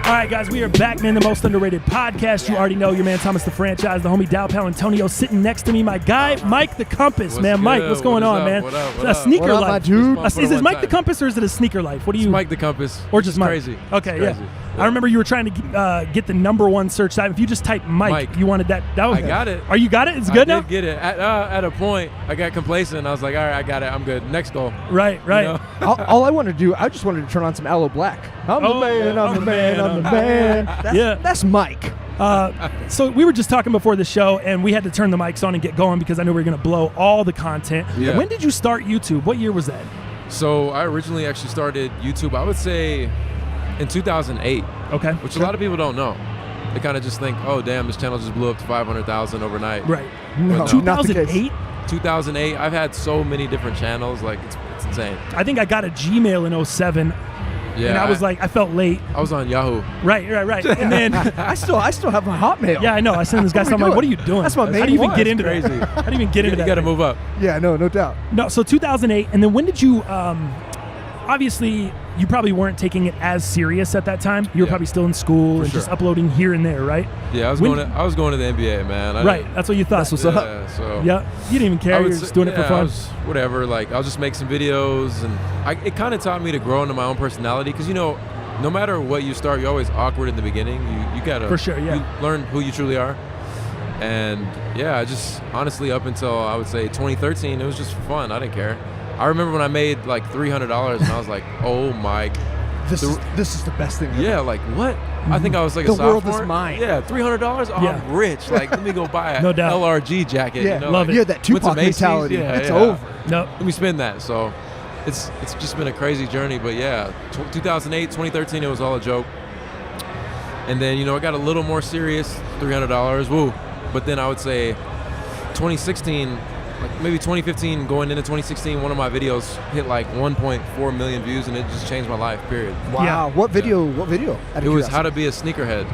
All right, guys, we are back, man. The most underrated podcast. You already know your man Thomas the Franchise, the homie Dow Palantonio sitting next to me. My guy, Mike the Compass, man. Good? Mike, what's going on, man? What up? A Sneaker What up, Life, my dude? Is it Mike the Compass or is it a Sneaker Life? What do you? It's Mike the Compass. Or just Mike? Crazy. Okay, it's crazy. Yeah. I remember you were trying to get the #1 search time. If you just type Mike, you wanted that. That was, I got it. Oh, you got it? It's good now? I did get it. At a point, I got complacent. I was like, all right, I got it. I'm good. Next goal. Right. You know? all I wanted to do, I just wanted to turn on some Aloe Black. I'm the man. That's Mike. So we were just talking before the show, and we had to turn the mics on and get going because I knew we were going to blow all the content. Yeah. When did you start YouTube? What year was that? So I originally actually started YouTube, I would say, in 2008. Okay. Which a lot of people don't know. They kind of just think, oh, damn, this channel just blew up to 500,000 overnight. Right. No, no. not the case. 2008? 2008. I've had so many different channels. Like, it's insane. I think I got a Gmail in 07. Yeah. And I was like, I felt late. I was on Yahoo. Right. And then I still have my Hotmail. yeah, I know. I sent this guy. So I'm like, what are you doing? That's my main How do you even one. get into Crazy. that? How do you even get into that? You got to move up. Yeah, no doubt. No, so 2008, and then when did you? Obviously, you probably weren't taking it as serious at that time. You were probably still in school and just uploading here and there, right? Yeah, I was going to the NBA, man. Right, that's what you thought. That's what's up. So Yeah, you didn't even care. You were just doing it for fun. Whatever. Like, I'll just make some videos, and it kind of taught me to grow into my own personality. Because no matter what you start, you're always awkward in the beginning. You gotta For sure, yeah. You learn who you truly are. And yeah, I just honestly up until I would say 2013, it was just fun. I didn't care. I remember when I made like $300, and I was like, oh my. This is the best thing ever. Yeah, like what? I think I was like The a sophomore. world is mine. Yeah, $300. Oh, Yeah. I'm rich. Like, let me go buy a No doubt. LRG jacket. Yeah, you know, love like, it. You had that went to Tupac Macy's. mentality. Yeah, It's yeah. over. Nope. Let me spend that. So it's just been a crazy journey. But yeah, 2008, 2013, it was all a joke. And then, I got a little more serious, $300. Woo. But then I would say 2016, like maybe 2015 going into 2016, one of my videos hit like 1.4 million views, and it just changed my life, period. Wow. Yeah. What video? What video? It was how to be a sneakerhead.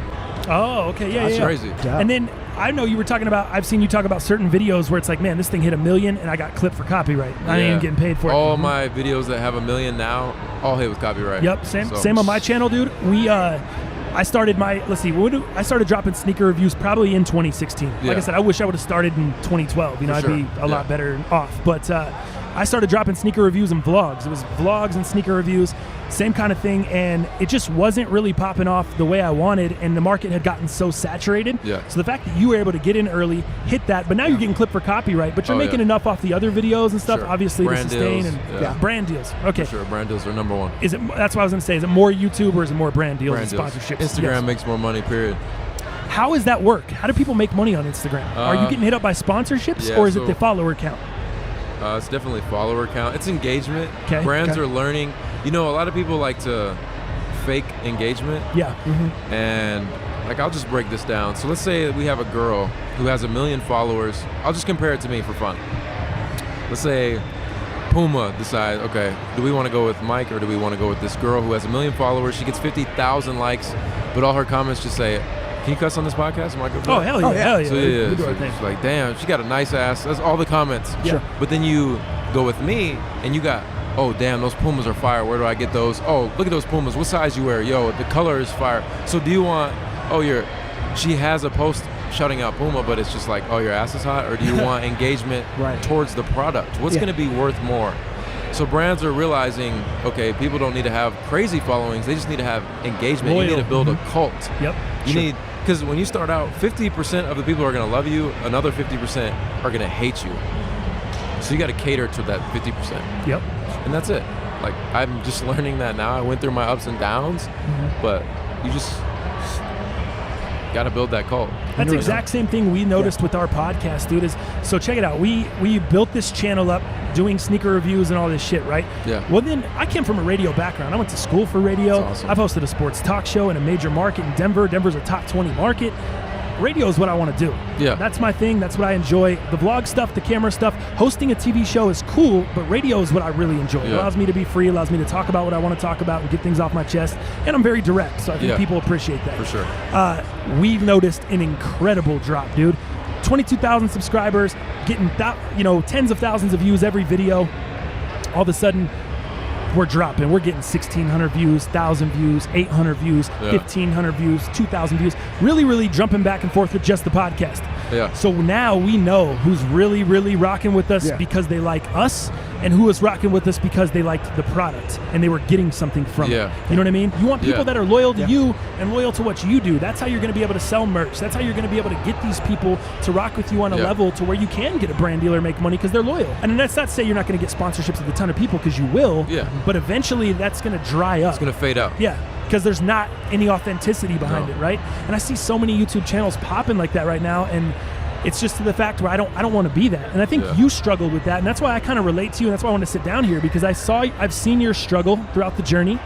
Oh, okay, yeah, That's yeah. crazy. Yeah. And then I know you were talking about. I've seen you talk about certain videos where it's like, man, this thing hit 1 million, and I got clipped for copyright. I ain't even getting paid for it. All my videos that have 1 million now, all hit with copyright. Yep, same on my channel, dude. I started I started dropping sneaker reviews probably in 2016. Like Yeah. I said, I wish I would have started in 2012. I'd sure. be a lot better off. But I started dropping sneaker reviews and vlogs. It was vlogs and sneaker reviews, same kind of thing. And it just wasn't really popping off the way I wanted. And the market had gotten so saturated. Yeah. So the fact that you were able to get in early, hit that, but now you're getting clipped for copyright, but you're making enough off the other videos and stuff, Sure. obviously, Brand to sustain. deals. And Yeah. brand deals. Okay. For sure, brand deals are number one. That's what I was going to say. Is it more YouTube or is it more brand deals Brand and deals. sponsorships? Instagram Yes. makes more money, period. How does that work? How do people make money on Instagram? Are you getting hit up by sponsorships, yeah, or is it so- the follower count? It's definitely follower count. It's engagement. Okay. Brands Okay. are learning. A lot of people like to fake engagement. Yeah. And I'll just break this down. So let's say we have a girl who has 1 million followers. I'll just compare it to me for fun. Let's say Puma decides, okay, do we want to go with Mike or do we want to go with this girl who has 1 million followers? She gets 50,000 likes, but all her comments just say, can you cuss on this podcast? Am I good for Oh, that? hell yeah. Hell yeah. So We do our thing. she's like, damn, she got a nice ass. That's all the comments. Yeah. Sure. But then you go with me and you got, oh, damn, those Pumas are fire. Where do I get those? Oh, look at those Pumas. What size you wear? Yo, the color is fire. So do you want, she has a post shouting out Puma, but it's just like, oh, your ass is hot? Or do you want engagement towards the product? What's going to be worth more? So brands are realizing, okay, people don't need to have crazy followings. They just need to have engagement. Loyal. You need to build a cult. Yep. You need, because when you start out, 50% of the people are going to love you. Another 50% are going to hate you. So you got to cater to that 50%. Yep. And that's it. Like, I'm just learning that now. I went through my ups and downs, but you just got to build that cult. That's the exact same thing we noticed with our podcast, dude. So check it out. We built this channel up doing sneaker reviews and all this shit, right? Yeah. Well, then I came from a radio background. I went to school for radio. That's awesome. I've hosted a sports talk show in a major market in Denver. Denver's a top 20 market. Radio is what I want to do. Yeah. That's my thing. That's what I enjoy. The vlog stuff, the camera stuff. Hosting a TV show is cool, but radio is what I really enjoy. It allows me to be free, allows me to talk about what I want to talk about and get things off my chest. And I'm very direct, so I think people appreciate that. For sure. We've noticed an incredible drop, dude. 22,000 subscribers, getting tens of thousands of views every video. All of a sudden, we're dropping. We're getting 1,600 views, 1,000 views, 800 views, 1,500 views, 2,000 views. Really, really jumping back and forth with just the podcast. Yeah. So now we know who's really, really rocking with us because they like us, and who is rocking with us because they liked the product and they were getting something from it. You know what I mean? You want people that are loyal to you and loyal to what you do. That's how you're going to be able to sell merch. That's how you're going to be able to get these people to rock with you on a level to where you can get a brand deal or make money because they're loyal. And that's not to say you're not going to get sponsorships with a ton of people, because you will. But eventually that's going to dry up. It's going to fade out. Because there's not any authenticity behind it, right? And I see so many YouTube channels popping like that right now, and it's just to the fact where I don't want to be that. And I think you struggled with that, and that's why I kind of relate to you, and that's why I want to sit down here, because I've seen your struggle throughout the journey.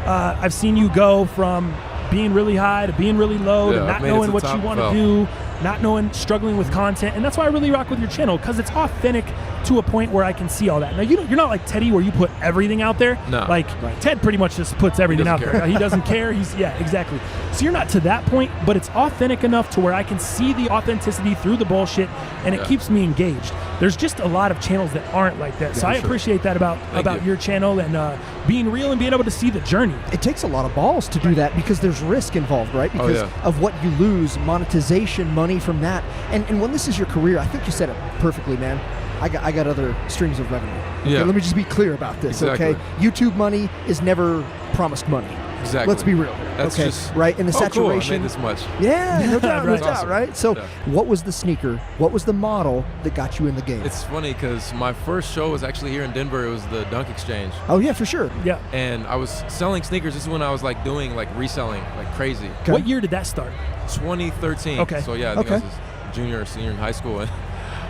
I've seen you go from being really high to being really low to not knowing what you want to do, not knowing, struggling with content. And that's why I really rock with your channel, because it's authentic to a point where I can see all that. Now, you're not like Teddy where you put everything out there. No. Like, Ted pretty much just puts everything out there. He doesn't care. Exactly. So you're not to that point, but it's authentic enough to where I can see the authenticity through the bullshit, and it keeps me engaged. There's just a lot of channels that aren't like that. So I appreciate that about your channel, and being real and being able to see the journey. It takes a lot of balls to do that, because there's risk involved, right? Because of what you lose, monetization, money from that. And when this is your career, I think you said it perfectly, man. I got other streams of revenue. Okay, let me just be clear about this, okay? YouTube money is never promised money. Exactly. Let's be real. That's just right? And the saturation. Cool, I made this much. Yeah, no doubt, no doubt, awesome. right? So what was the sneaker? What was the model that got you in the game? It's funny because my first show was actually here in Denver. It was the Dunk Exchange. Oh, yeah, for sure. Yeah. And I was selling sneakers. This is when I was like doing like reselling like crazy. Okay. What year did that start? 2013. Okay. So yeah, I think I was a junior or senior in high school. And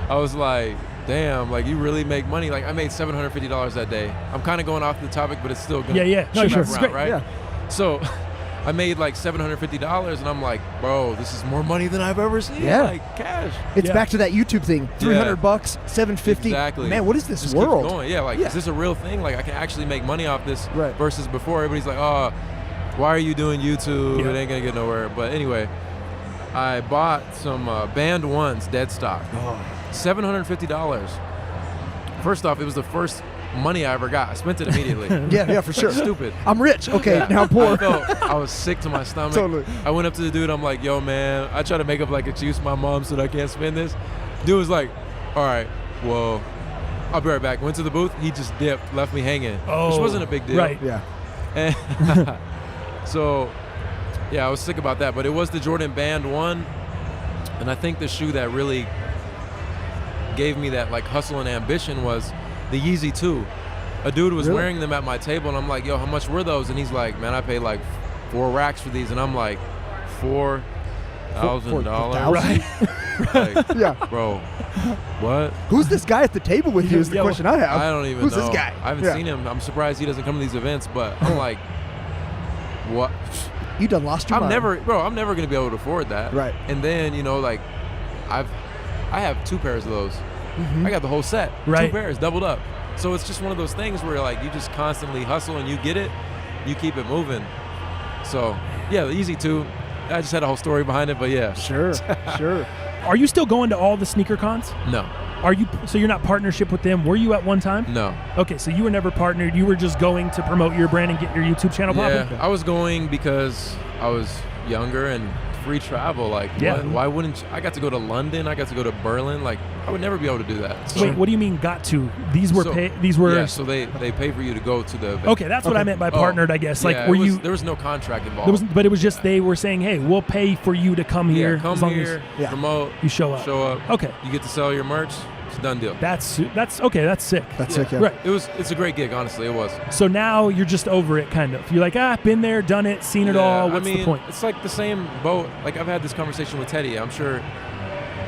I was like, damn, like you really make money. Like I made $750 that day. I'm kind of going off the topic, but it's still good. No, sure. Around, right? Yeah. So I made like $750, and I'm like, bro, this is more money than I've ever seen. Like cash. It's back to that YouTube thing. $300, $750. Exactly. Man, what is this just world? Keeps going. Like, is this a real thing? Like I can actually make money off this. Versus before, everybody's like, oh, why are you doing YouTube? It ain't gonna get nowhere. But anyway, I bought some Band 1s, dead stock. $750. First off, it was the first money I ever got. I spent it immediately. Yeah, for sure. Stupid. I'm rich. Okay, now I'm poor. I was sick to my stomach. Totally. I went up to the dude. I'm like, yo, man. I try to make up like excuse to my mom so that I can't spend this. Dude was like, all right, well, I'll be right back. Went to the booth. He just dipped, left me hanging, which wasn't a big deal. Right. Yeah. And so, yeah, I was sick about that. But it was the Jordan Band 1, and I think the shoe that really gave me that like hustle and ambition was the Yeezy 2. A dude was wearing them at my table, and I'm like, yo, how much were those? And he's like, man, I paid like 4 racks for these. And I'm like, $4,000? Right. Like, yeah. Bro, what? Who's this guy at the table with you is the question I have. I don't even know. Who's this guy? I haven't seen him. I'm surprised he doesn't come to these events, but I'm like, what? You done lost your mind. I'm never going to be able to afford that. Right. And then, you know, like, I have 2 pairs of those. I got the whole set. 2 pairs, doubled up. So it's just one of those things where like you just constantly hustle and you get it, you keep it moving. So yeah, the Yeezy 2. I just had a whole story behind it, but yeah. Sure. Are you still going to all the sneaker cons? No. So you're not partnership with them? Were you at one time? No. Okay, so you were never partnered. You were just going to promote your brand and get your YouTube channel popping? Yeah, I was going because I was younger and free travel. Like, why wouldn't you? I got to go to London. I got to go to Berlin. Like, I would never be able to do that. So, wait, what do you mean got to? These were Yeah, so they pay for you to go to the event. Okay, that's what I meant by partnered, I guess. Like, there was no contract involved. But it was just they were saying, hey, we'll pay for you to come here. Come here, promote. You show up. Okay. You get to sell your merch. It's a done deal. That's okay. That's sick. That's sick. Yeah. Right. It's a great gig. Honestly, it was. So now you're just over it, kind of. You're like, been there, done it, seen it all. What's the point? It's like the same boat. Like I've had this conversation with Teddy. I'm sure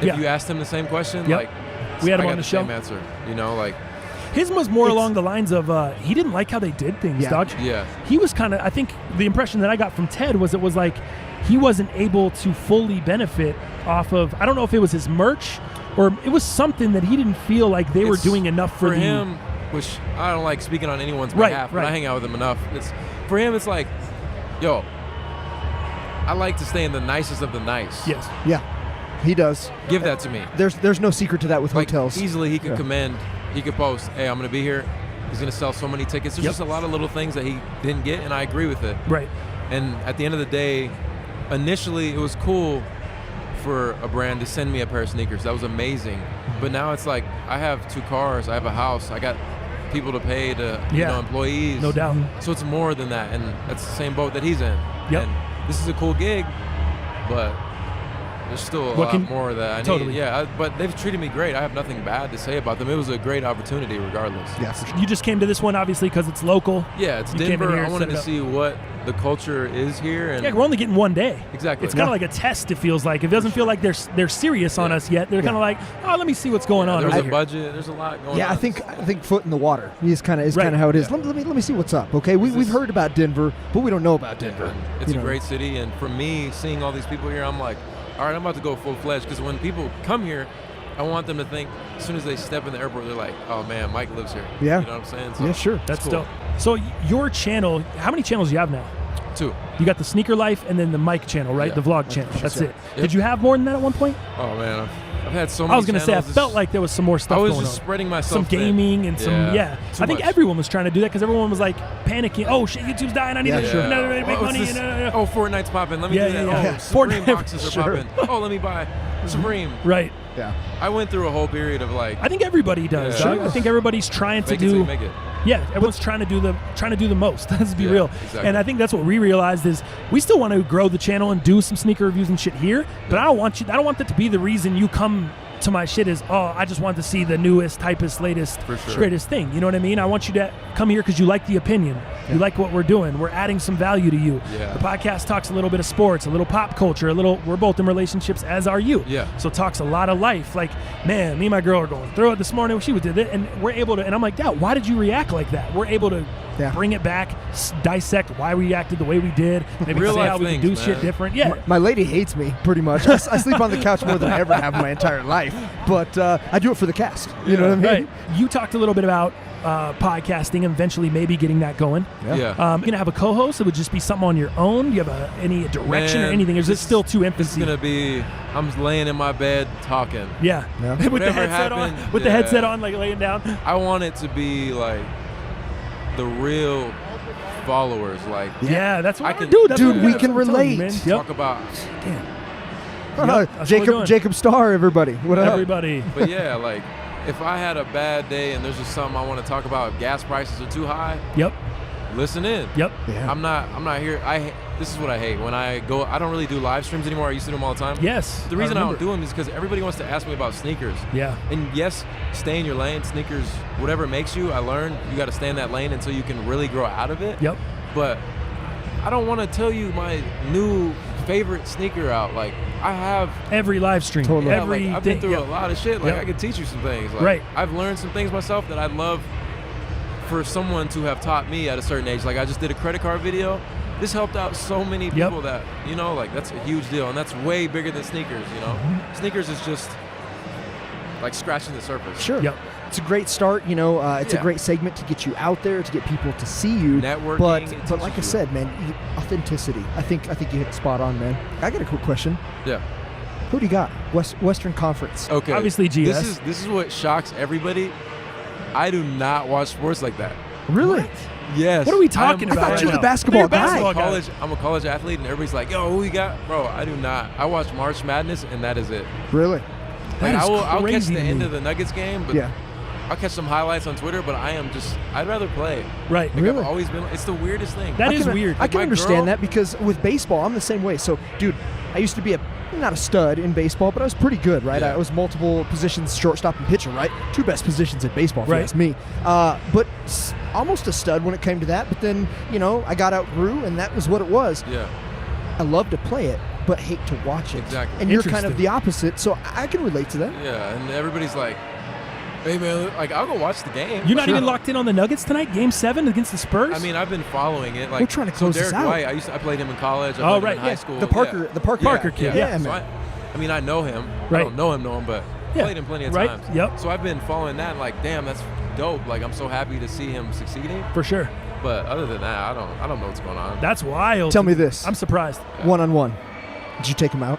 if you asked him the same question, like we had him on the show. Same answer. You know, like his was more along the lines of he didn't like how they did things, dog. Yeah. He was kind of. I think the impression that I got from Ted was it was like he wasn't able to fully benefit off of. I don't know if it was his merch. Or it was something that he didn't feel like they were doing enough for him, which I don't like speaking on anyone's behalf, but I hang out with him enough. For him, it's like, yo, I like to stay in the nicest of the nice. Yes. Yeah, he does. Give that to me. There's no secret to that with like hotels. Easily he could commend, he could post, hey, I'm going to be here. He's going to sell so many tickets. There's just a lot of little things that he didn't get, and I agree with it. Right. And at the end of the day, initially it was cool for a brand to send me a pair of sneakers. That was amazing. But now it's like I have 2 cars, I have a house, I got people to pay to employees. No doubt. So it's more than that, and that's the same boat that he's in. Yep. And this is a cool gig, but there's still a lot more that I need. Yeah, but they've treated me great. I have nothing bad to say about them. It was a great opportunity regardless. Yeah, for sure. You just came to this one obviously because it's local. Yeah, it's Denver. I wanted to see what the culture is here. And yeah, we're only getting one day. Exactly. It's kind of like a test, it feels like. It doesn't feel like they're serious on us yet. They're kind of like, oh, let me see what's going on. There's over a budget. There's a lot going on. Yeah, I think foot in the water is kind of how it is. Let me see what's up. Okay, we've heard about Denver, but we don't know about Denver. Yeah, it's a great city, and for me, seeing all these people here, I'm like, all right, I'm about to go full-fledged, because when people come here, I want them to think, as soon as they step in the airport, they're like, oh man, Mike lives here. Yeah. You know what I'm saying? So yeah, sure. That's cool. dope. So your channel, how many channels do you have now? 2. You got the SneakerLife and then the Mike channel, right? Yeah. The vlog channel. That's it. Yep. Did you have more than that at one point? Oh man, I've had so many. I was going to say, I felt like there was some more stuff going on. I was just spreading myself some gaming and some, I think much. everyone was trying to do that because everyone was like panicking. Oh shit, YouTube's dying. I need to make money. Oh, Fortnite's popping. Let me do that. Oh, Supreme boxes are popping. Oh, let me buy Supreme. Right. Yeah. I went through a whole period of like. I think everybody does. Yeah. Dog. I think everybody's trying to do. Make it. Yeah, everyone's trying to do the most. Let's be real. Exactly. And I think that's what we realized is we still want to grow the channel and do some sneaker reviews and shit here, but I don't want that to be the reason you come to my shit is, oh, I just want to see the newest, typest, latest, greatest thing. You know what I mean? I want you to come here because you like the opinion. You like what we're doing. We're adding some value to you. Yeah. The podcast talks a little bit of sports, a little pop culture, we're both in relationships, as are you. Yeah. So talks a lot of life. Like, man, me and my girl are going through it this morning. She did it, and we're able to, and I'm like, Dad, why did you react like that? We're able to bring it back, dissect why we reacted the way we did, maybe Real say life how we can things, do shit different. Yeah. My lady hates me pretty much. I sleep on the couch more than I ever have in my entire life, but I do it for the cast. You know what I mean? Right. You talked a little bit about podcasting and eventually maybe getting that going. Yeah. You're going to have a co-host? It would just be something on your own? Do you have any direction or anything? Or is it still too infancy? It's going to be, I'm laying in my bed talking. Yeah. With the headset on. With the headset on, like laying down. I want it to be like the real followers. Like, that's what I can do. Dude, we can relate. Talk about. Jacob Starr, everybody. What up? Everybody. But yeah, like, if I had a bad day and there's just something I want to talk about, if gas prices are too high, listen in. Yeah. I'm not here. This is what I hate. When I go, I don't really do live streams anymore. I used to do them all the time. Yes. The reason I don't do them is because everybody wants to ask me about sneakers. Yeah. And yes, stay in your lane. Sneakers, whatever it makes you, I learned you got to stay in that lane until you can really grow out of it. Yep. But I don't want to tell you my new favorite sneaker out. Like, I have every live stream. Totally. I've been through a lot of shit. Like, I can teach you some things. Like, I've learned some things myself that I'd love for someone to have taught me at a certain age. Like, I just did a credit card video. This helped out so many people that, you know, like, that's a huge deal. And that's way bigger than sneakers, you know? Sneakers is just like scratching the surface. Sure. Yep. It's a great start, you know. It's a great segment to get you out there, to get people to see you. Networking. But like I said, man, authenticity. I think you hit it spot on, man. I got a quick question. Yeah. Who do you got? Western Conference. Okay. Obviously, GS. This is what shocks everybody. I do not watch sports like that. Really? Yes. What are we talking about? I thought you were the basketball guy. I'm a college athlete, and everybody's like, "Yo, who you got?" Bro, I do not. I watch March Madness, and that is it. Really? Like, I'll catch the end of the Nuggets game, but yeah. I'll catch some highlights on Twitter, but I'd rather play. Right. Like, really? I've always been. It's the weirdest thing. That is weird. I can understand that because with baseball, I'm the same way. So, dude, I used to be not a stud in baseball, but I was pretty good, right? Yeah. I was multiple positions, shortstop and pitcher, right? 2 best positions in baseball, if you ask me. But almost a stud when it came to that. But then, you know, I got outgrew, and that was what it was. Yeah. I love to play it, but hate to watch it. Exactly. And you're kind of the opposite, so I can relate to that. Yeah, and everybody's like, hey, man, like, I'll go watch the game. You're not even locked in on the Nuggets tonight? Game 7 against the Spurs? I mean, I've been following it. Like, we're trying to close this out. White, I played him in college. I played him in high school. The Parker kid. Yeah, man. I mean, I know him. Right. I don't know him, but played him plenty of times. Yep. So I've been following that and like, damn, that's dope. Like, I'm so happy to see him succeeding. For sure. But other than that, I don't know what's going on. That's wild. Tell me this. I'm surprised. One-on-one. Did you take him out?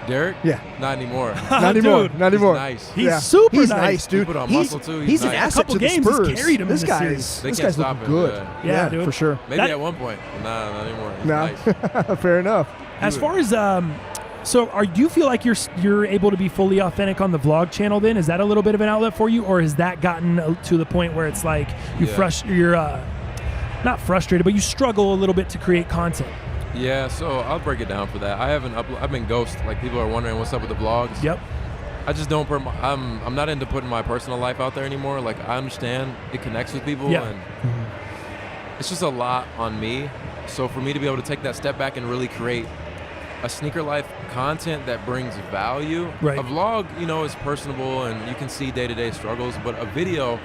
Derek? Yeah. Not anymore. Not anymore. Dude, Not anymore. He's nice. He's super He's nice. nice, dude. He put on He's, muscle, too. he's an Nice. asset Couple to the games, he's Spurs. carried him in This this guy's series. They this can't guy's stop looking him, good. Yeah, dude. for sure. Maybe That- at one point. Nah, not anymore. He's No, nice. fair enough. As far as so do you feel like you're able to be fully authentic on the vlog channel? Then is that a little bit of an outlet for you, or has that gotten to the point where it's like you're not frustrated, but you struggle a little bit to create content? Yeah, so I'll break it down for that. I've been ghost. Like, people are wondering what's up with the vlogs. Yep. I just don't I'm not into putting my personal life out there anymore. Like, I understand it connects with people, Yeah. and it's just a lot on me. So for me to be able to take that step back and really create a sneaker life content that brings value. Right. A vlog, is personable and you can see day-to-day struggles, but a video,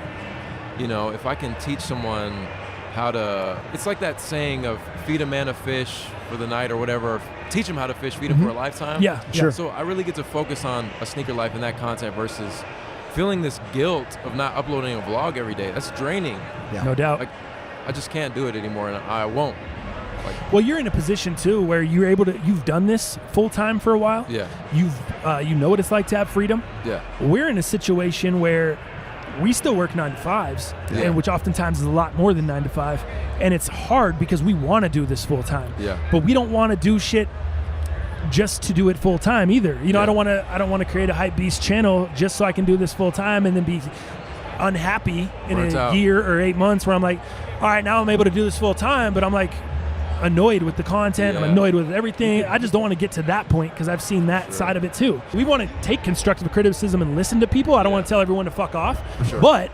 if I can teach someone how to, it's like that saying of feed a man a fish for the night or whatever, teach him how to fish, feed him for a lifetime. Yeah, Sure. So I really get to focus on a sneaker life and that content versus feeling this guilt of not uploading a vlog every day. That's draining. Yeah. No doubt. Like, I just can't do it anymore, and I won't. Well, you're in a position too where you're able to. You've done this full time for a while. Yeah. You know what it's like to have freedom. Yeah. We're in a situation where we still work 9 to 5s, Yeah. and which oftentimes is a lot more than 9 to 5, and it's hard because we want to do this full time. Yeah. But we don't want to do shit just to do it full time either. Yeah. I don't want to create a hype beast channel just so I can do this full time and then be unhappy in Burnt a out. year or 8 months where I'm like, all right, now I'm able to do this full time, but I'm like annoyed with the content. I'm Yeah. annoyed with everything. I just don't want to get to that point because I've seen that side of it too. We want to take constructive criticism and listen to people. I don't want to tell everyone to fuck off, sure. but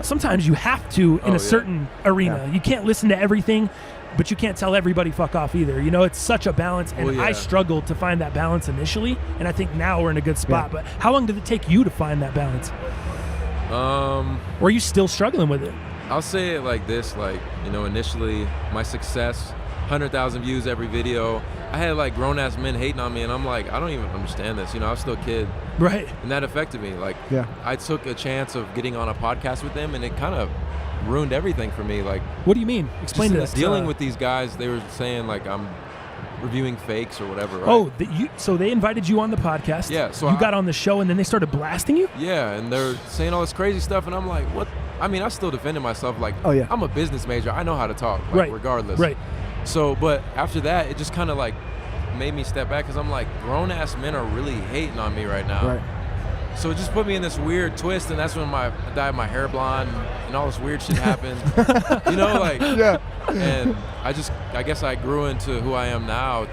sometimes you have to in a certain arena. Yeah. You can't listen to everything, but you can't tell everybody fuck off either. It's such a balance, and Well, yeah. I struggled to find that balance initially, and I think now we're in a good spot. Yeah. But how long did it take you to find that balance? Or are you still struggling with it? I'll say it like this, initially my success, 100,000 views every video. I had like grown ass men hating on me, and I'm like, I don't even understand this. I was still a kid, Right. and that affected me. Like, Yeah. I took a chance of getting on a podcast with them, and it kind of ruined everything for me. Like, What do you mean? Explain to us. dealing with these guys, they were saying like I'm reviewing fakes or whatever. Right? Oh, so they invited you on the podcast. Yeah, so you got on the show, and then they started blasting you. Yeah, and they're saying all this crazy stuff, and I'm like, what? I mean, I still defended myself. Like, Oh, yeah. I'm a business major. I know how to talk, like, Right. regardless. Right. So, but after that, it just kind of like made me step back because I'm like, grown ass men are really hating on me right now. Right. So it just put me in this weird twist, and that's when I dyed my hair blonde, and all this weird shit happened. Yeah. And I guess I grew into who I am now.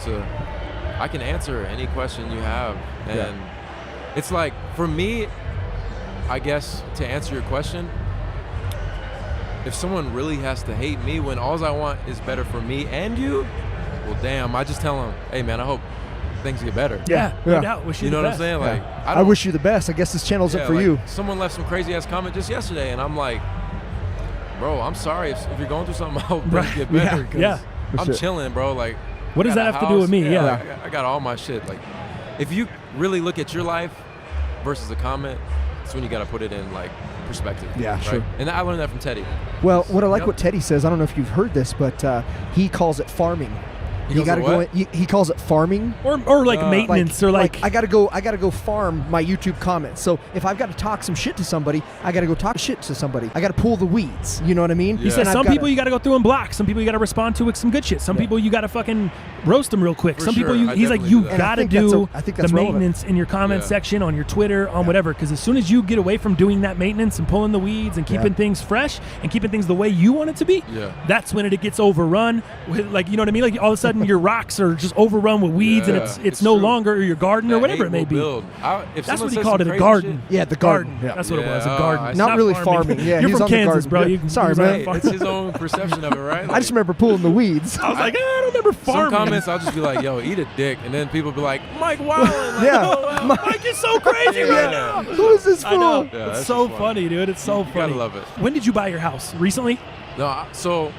I can answer any question you have, and it's like, for me, I guess to answer your question, if someone really has to hate me when all I want is better for me and you, well, damn, I just tell them, hey man, I hope things get better. Yeah. Yeah. No doubt. Wish you You know the what I'm best. saying? Like, I wish you the best. I guess this channel's up for like, you. Someone left some crazy ass comment just yesterday, and I'm like, bro, I'm sorry if you're going through something. I hope things Right. get better. Yeah. 'cause Yeah. I'm sure. chilling, bro. Like, What does I got that a have to do with house. me? Yeah. like, I got all my shit. Like, if you really look at your life versus a comment, that's when you got to put it in like perspective. Yeah, right? sure. And I learned that from Teddy. Well, what I like Yep. what Teddy says, I don't know if you've heard this, but he calls it farming. He You goes, gotta "What?" go. He calls it farming. Or like maintenance, or like I gotta go farm my YouTube comments. So if I've got to talk some shit to somebody, I gotta go talk shit to somebody. I gotta pull the weeds. You know what I mean? He He Yeah. says And some I've gotta- people you got to go through and block. Some people you got to respond to with some good shit. Some people you got to fucking roast them real quick. For some people sure. I he's like, definitely you do that. And I got to think that's do I think the that's relevant. maintenance in your comment Yeah. section, on your Twitter, on whatever. Because as soon as you get away from doing that maintenance and pulling the weeds and keeping things fresh and keeping things the way you want it to be, Yeah. that's when it gets overrun with, like, you know what I mean? Like all of a sudden your rocks are just overrun with weeds, and Yeah, it's it's no true. longer your garden or That whatever hate it may will be. build. If That's someone what he says called some it, a crazy garden. shit- Yeah, the garden. Yeah. That's what it was, a Yeah, garden. I It's see. Not really farming. Yeah, You're he's from on the Kansas, garden. bro. Yeah. You, Sorry, he was on man. Hey, farm. it's his own perception of it, right? I just remember pulling the weeds. I was like, I don't remember Some farming. comments I'll just be like, yo, eat a dick, and then people be like, Mike Wildin'. Like, Yeah. oh, Mike is so crazy right now. Who is this I know. fool? Yeah, It's that's so just funny, dude. It's so funny. gotta love it. When did you buy your house? Recently? No, so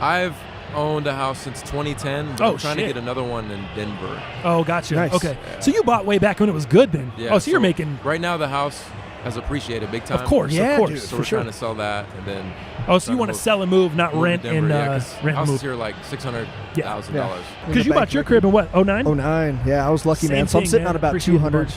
I've owned a house since 2010, but Oh, I'm trying shit. to get another one in Denver. Oh, gotcha. Nice. Okay. Yeah. So you bought way back when it was good then. Yeah, Oh, so you're making, right now the house has appreciated big time. of course, Yeah, of course. dude. So for we're sure. trying to sell that, and then Oh, so you want to sell and move, not rent and rent and houses move. here like $600,000. Because you bought your crib in what, 09? 09, yeah, I was lucky, Same man. So I'm thing, sitting man. on about Appreciate 200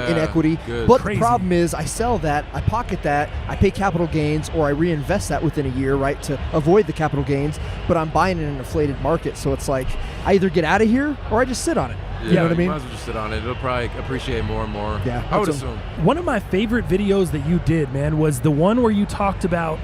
in equity. Good. But Crazy. the problem is I sell that, I pocket that, I pay capital gains, or I reinvest that within a year, right, to avoid the capital gains. But I'm buying in an inflated market, so it's like I either get out of here or I just sit on it. Yeah, You know what I mean? might as well just sit on it. It'll probably appreciate more and more. Yeah, I would that's assume. One of my favorite videos that you did, man, was the one where you talked about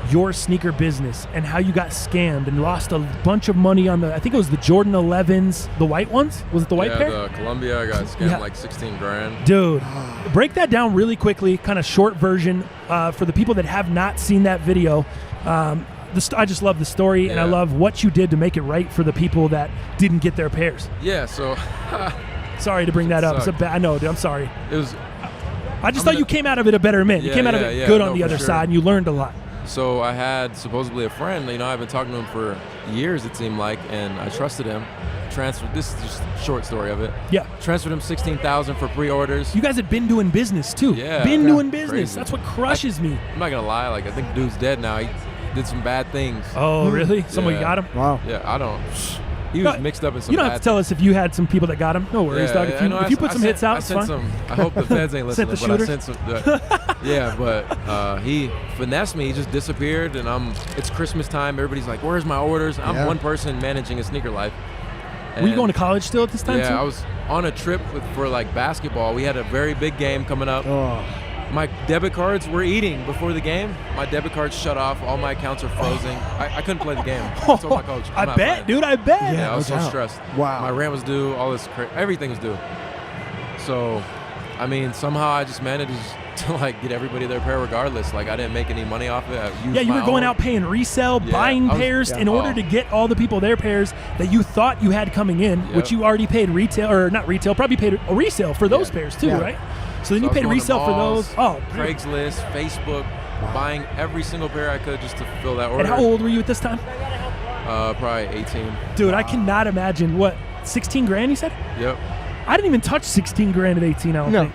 your sneaker business and how you got scammed and lost a bunch of money on I think it was the Jordan 11s, the white ones? Was it the white pair? Yeah, the Columbia, I got scammed like 16 grand. Dude, break that down really quickly, kind of short version for the people that have not seen that video. I just love the story, and I love what you did to make it right for the people that didn't get their pairs. Yeah, so... Sorry to bring that up. I know, dude, I'm sorry. It was... I just thought you came out of it a better man. You came out of it good on the other side, and you learned a lot. So I had supposedly a friend, I've been talking to him for years, it seemed like, and I trusted him. This is just a short story of it. Yeah. Transferred him $16,000 for pre-orders. You guys had been doing business, too. Yeah. Doing business. Crazy. That's what crushes me. I'm not going to lie, I think the dude's dead now. He did some bad things. Oh, really? Someone got him? Wow. Yeah, I don't... He was mixed up in some You don't have to tell us if you had some people that got him. No worries, dog. If you put some hits out, it's fine. I hope the feds ain't listening, Sent the but I sent some. But he finessed me. He just disappeared, and it's Christmas time. Everybody's like, "Where's my orders?" I'm one person managing ASneakerLife. Were you going to college still at this time? Yeah, too? I was on a trip for basketball. We had a very big game coming up. Oh. My debit cards were eating before the game. My debit cards shut off. All my accounts are frozen. I couldn't play the game. I told my coach, I bet, dude. I bet. Yeah, I was so stressed. Wow. My rent was due. All this, everything was due. So, somehow I just managed to get everybody their pair regardless. I didn't make any money off it. You were going out paying resale, buying pairs in order to get all the people their pairs that you thought you had coming in, which you already paid retail, or not retail, probably paid a resale for those pairs too, right? So then you paid resale for those. Oh, Craigslist, Facebook, buying every single pair I could just to fill that order. And how old were you at this time? Probably 18. Dude, I cannot imagine. What, 16 grand you said? Yep. I didn't even touch 16 grand at 18, I don't think.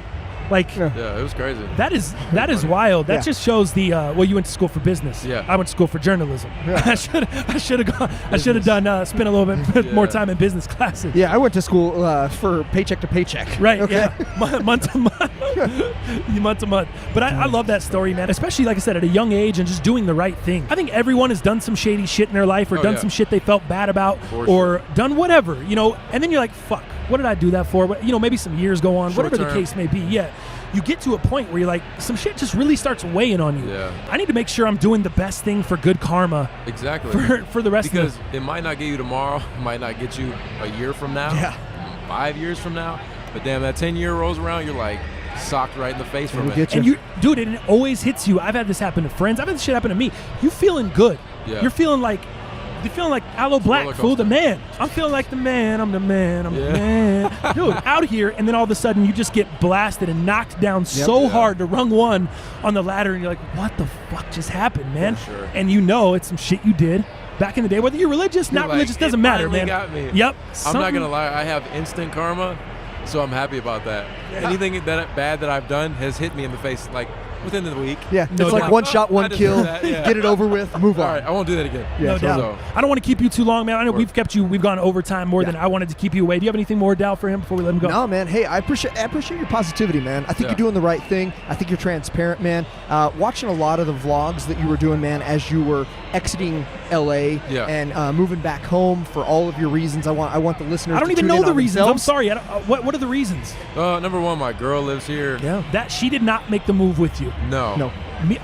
Yeah, it was crazy. That is wild. That just shows the you went to school for business. Yeah. I went to school for journalism. I should have done spent a little bit more time in business classes. Yeah, I went to school for paycheck to paycheck. Right. Okay. Yeah. Month to month. Month to month. But I love that story, man. Especially like I said, at a young age and just doing the right thing. I think everyone has done some shady shit in their life, or done some shit they felt bad about, or done whatever, and then you're like, fuck, what did I do that for? Maybe some years go on, whatever the case may be. Yeah. You get to a point where you're like, some shit just really starts weighing on you. Yeah. I need to make sure I'm doing the best thing for good karma. Exactly. For the rest of Because it might not get you tomorrow, it might not get you a year from now, 5 years from now, but damn, that 10-year rolls around, you're like socked right in the face from it. And dude, it always hits you. I've had this happen to friends. I've had this shit happen to me. You feeling good. Yeah. You're feeling like Aloe Black, fool, the man. I'm feeling like the man. I'm the man. I'm the man. Dude, out here, and then all of a sudden you just get blasted and knocked down so hard to rung one on the ladder, and you're like, what the fuck just happened, man? For sure. And it's some shit you did back in the day. Whether you're religious, not religious, doesn't matter, man. Got me. Yep. I'm not going to lie. I have instant karma, so I'm happy about that. Yeah. Anything bad that I've done has hit me in the face, within the week. Yeah, it's like one shot, one kill. Get it over with, move on. All right, I won't do that again. No doubt. I don't want to keep you too long, man. I know we've gone overtime more than I wanted to keep you away. Do you have anything more, Dal, for him before we let him go? No, man. Hey, I appreciate your positivity, man. I think you're doing the right thing. I think you're transparent, man. Watching a lot of the vlogs that you were doing, man, as you were exiting LA and moving back home for all of your reasons. I want the listeners. I don't to even tune know in the on reasons. themselves. I'm sorry. What are the reasons? Number one, my girl lives here. Yeah. That she did not make the move with you. No.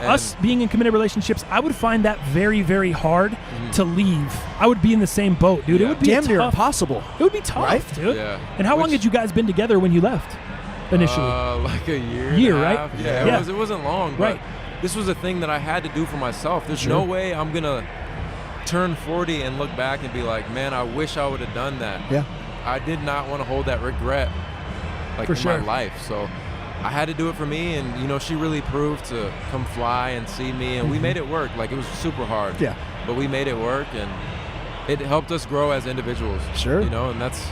Us being in committed relationships, I would find that very, very hard to leave. I would be in the same boat, dude. It would be damn near impossible. It would be tough, right? dude. Yeah. And how long had you guys been together when you left initially? Like a year. Right? Half. Yeah. It wasn't long. Right. But this was a thing that I had to do for myself. There's no way I'm gonna turn 40 and look back and be like, man, I wish I would have done that. Yeah. I did not want to hold that regret in my life. So I had to do it for me, and she really proved to come fly and see me, and we made it work. It was super hard. Yeah. But we made it work, and it helped us grow as individuals. Sure. And that's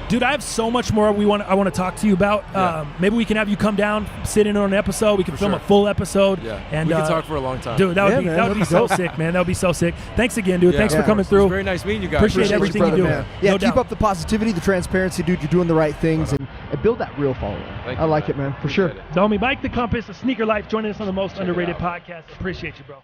Dude, I have so much more I want to talk to you about. Maybe we can have you come down, sit in on an episode. We can film a full episode. Yeah. And we can talk for a long time. Dude, that would be so sick, man. That would be so sick. Thanks again, dude. Thanks for coming through. It's very nice meeting you guys. Appreciate everything you do. Yeah, No keep doubt. up the positivity, the transparency, dude. You're doing the right things, and build that real following. I like it, man, for sure. Tell me, Mike the Compass, ASneakerLife, joining us on the most underrated podcast. Appreciate you, bro.